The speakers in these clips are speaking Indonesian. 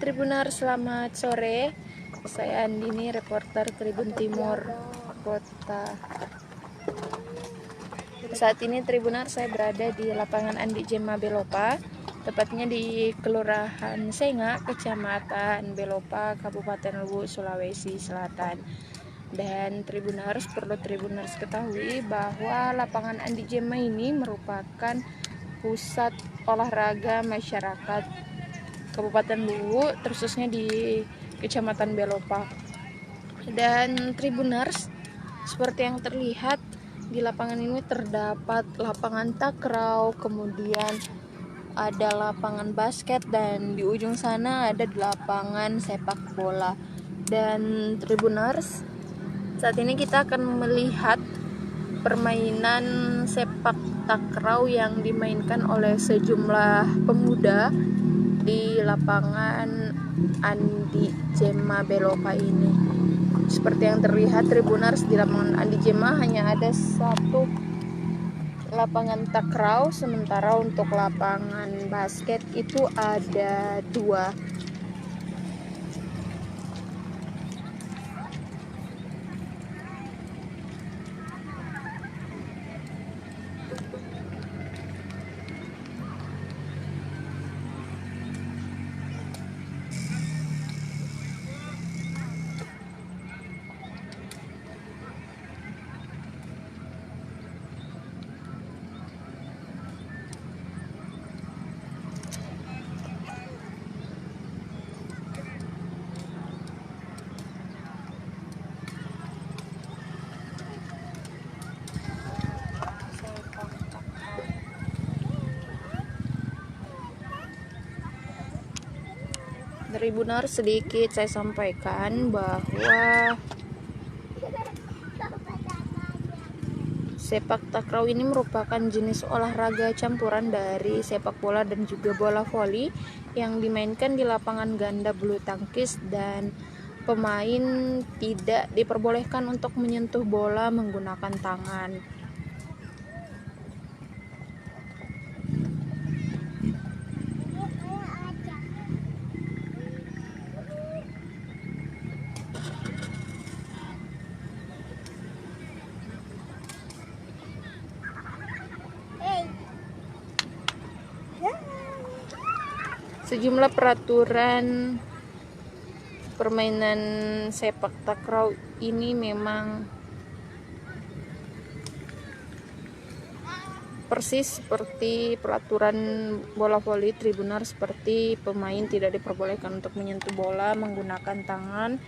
Tribunar, selamat sore. Saya Andini, reporter Tribun Timur Kota. Saat ini Tribunar, saya berada di lapangan Andi Jema Belopa, tepatnya di Kelurahan Senga, Kecamatan Belopa, Kabupaten Luwu, Sulawesi Selatan. Dan Tribunars, perlu Tribunars ketahui bahwa lapangan Andi Jema ini merupakan pusat olahraga masyarakat Kabupaten Luwu, khususnya di Kecamatan Belopa. Dan Tribuners, seperti yang terlihat di lapangan ini terdapat lapangan takraw, kemudian ada lapangan basket, dan di ujung sana ada lapangan sepak bola. Dan Tribuners, saat ini kita akan melihat permainan sepak takraw yang dimainkan oleh sejumlah pemuda di lapangan Andi Jema Belopa ini. Seperti yang terlihat Tribuners, di lapangan Andi Jema hanya ada satu lapangan takraw, sementara untuk lapangan basket itu ada dua. Tribuners, sedikit saya sampaikan bahwa sepak takraw ini merupakan jenis olahraga campuran dari sepak bola dan juga bola voli yang dimainkan di lapangan ganda bulu tangkis, dan pemain tidak diperbolehkan untuk menyentuh bola menggunakan tangan. Sejumlah peraturan permainan sepak takraw ini memang persis seperti peraturan bola voli Tribunar, seperti pemain tidak diperbolehkan untuk menyentuh bola menggunakan tangan,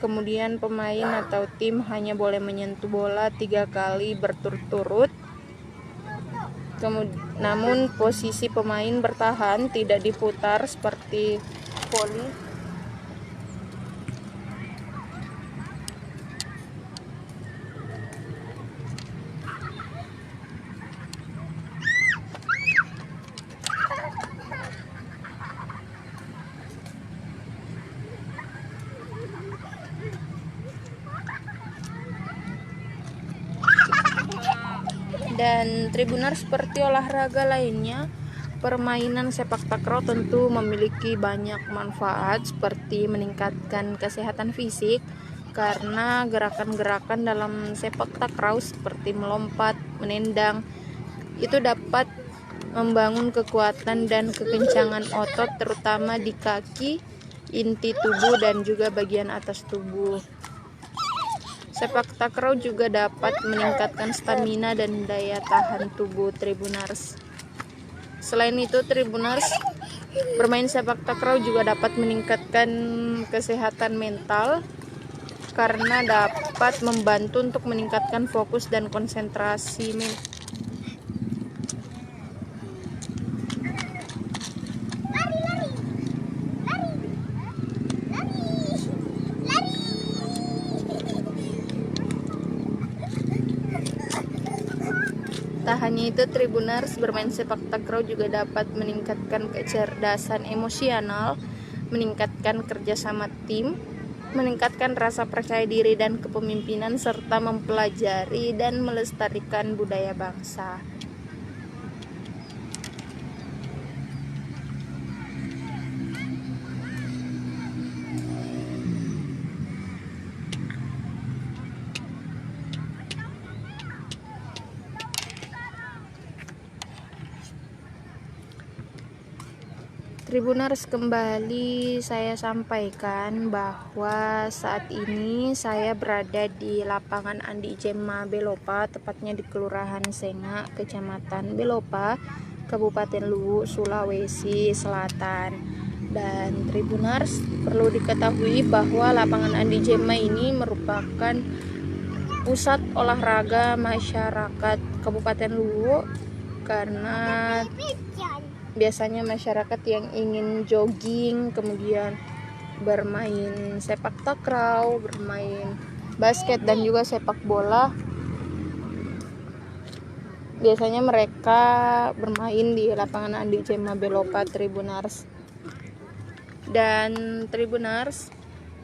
kemudian pemain atau tim hanya boleh menyentuh bola 3 kali berturut-turut. Namun posisi pemain bertahan, tidak diputar seperti voli. Dan Tribunar, seperti olahraga lainnya, permainan sepak takraw tentu memiliki banyak manfaat, seperti meningkatkan kesehatan fisik, karena gerakan-gerakan dalam sepak takraw seperti melompat, menendang, itu dapat membangun kekuatan dan kekencangan otot, terutama di kaki, inti tubuh, dan juga bagian atas tubuh. Sepak takraw juga dapat meningkatkan stamina dan daya tahan tubuh Tribuners. Selain itu, Tribuners, bermain sepak takraw juga dapat meningkatkan kesehatan mental karena dapat membantu untuk meningkatkan fokus dan konsentrasi Tak hanya itu, Tribuners, bermain sepak takraw juga dapat meningkatkan kecerdasan emosional, meningkatkan kerjasama tim, meningkatkan rasa percaya diri dan kepemimpinan, serta mempelajari dan melestarikan budaya bangsa. Tribuners, kembali saya sampaikan bahwa saat ini saya berada di lapangan Andi Jemma Belopa, tepatnya di Kelurahan Senga, Kecamatan Belopa, Kabupaten Luwu, Sulawesi Selatan. Dan Tribuners, perlu diketahui bahwa lapangan Andi Jemma ini merupakan pusat olahraga masyarakat Kabupaten Luwu, karena biasanya masyarakat yang ingin jogging, kemudian bermain sepak takraw, bermain basket dan juga sepak bola, biasanya mereka bermain di lapangan Andi Jemma Belopa, Tribuners. Dan Tribuners,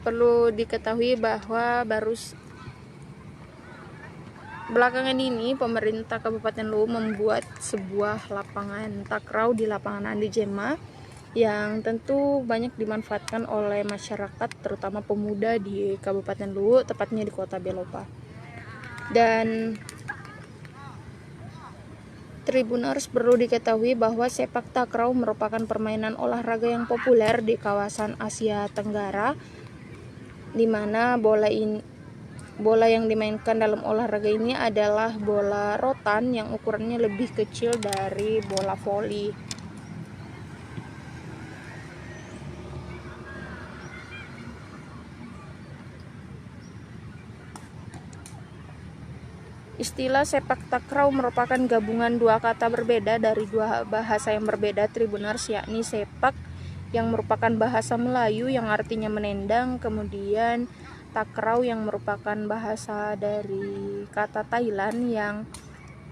perlu diketahui bahwa belakangan ini pemerintah Kabupaten Luwu membuat sebuah lapangan takraw di lapangan Andi Jemma yang tentu banyak dimanfaatkan oleh masyarakat, terutama pemuda di Kabupaten Luwu, tepatnya di Kota Belopa. Dan Tribuners, perlu diketahui bahwa sepak takraw merupakan permainan olahraga yang populer di kawasan Asia Tenggara, di mana bola yang dimainkan dalam olahraga ini adalah bola rotan yang ukurannya lebih kecil dari bola voli. Istilah sepak takraw merupakan gabungan dua kata berbeda dari dua bahasa yang berbeda, Tribuners, yakni sepak yang merupakan bahasa Melayu yang artinya menendang, kemudian takraw yang merupakan bahasa dari kata Thailand yang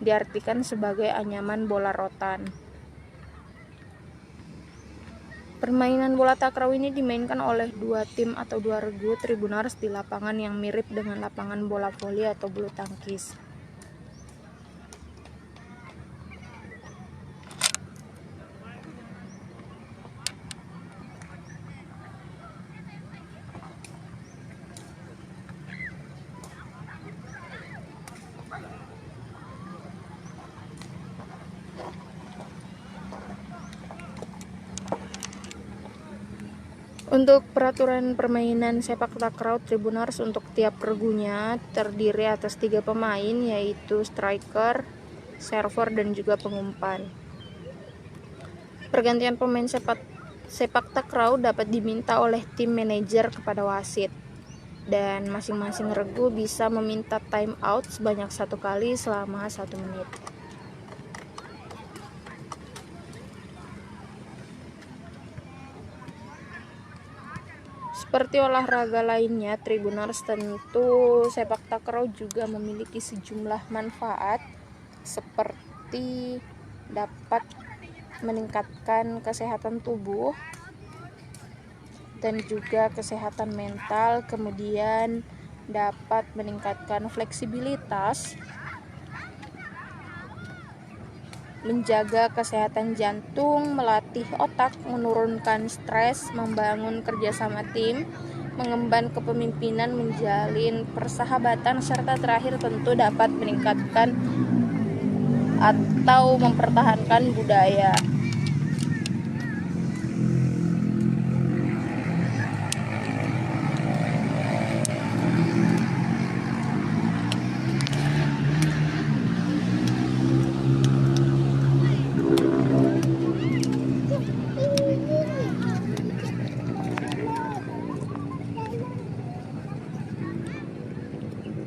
diartikan sebagai anyaman bola rotan. Permainan bola takraw ini dimainkan oleh dua tim atau dua regu, Tribuners, di lapangan yang mirip dengan lapangan bola voli atau bulu tangkis. Untuk peraturan permainan sepak takraw, Tribuners, untuk tiap regunya terdiri atas 3 pemain, yaitu striker, server, dan juga pengumpan. Pergantian pemain sepak takraw dapat diminta oleh tim manajer kepada wasit, dan masing-masing regu bisa meminta time out sebanyak 1 kali selama 1 menit. Seperti olahraga lainnya, Tribuners, tentu sepak takraw juga memiliki sejumlah manfaat, seperti dapat meningkatkan kesehatan tubuh dan juga kesehatan mental, kemudian dapat meningkatkan fleksibilitas, menjaga kesehatan jantung, melatih otak, menurunkan stres, membangun kerjasama tim, mengemban kepemimpinan, menjalin persahabatan, serta terakhir tentu dapat meningkatkan atau mempertahankan budaya.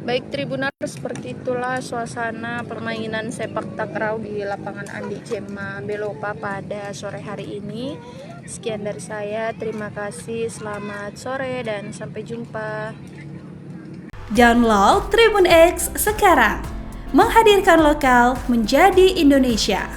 Baik Tribuners, seperti itulah suasana permainan sepak takraw di lapangan Andi Jemma Belopa pada sore hari ini. Sekian dari saya, terima kasih, selamat sore dan sampai jumpa. Download Tribun X sekarang, menghadirkan lokal menjadi Indonesia.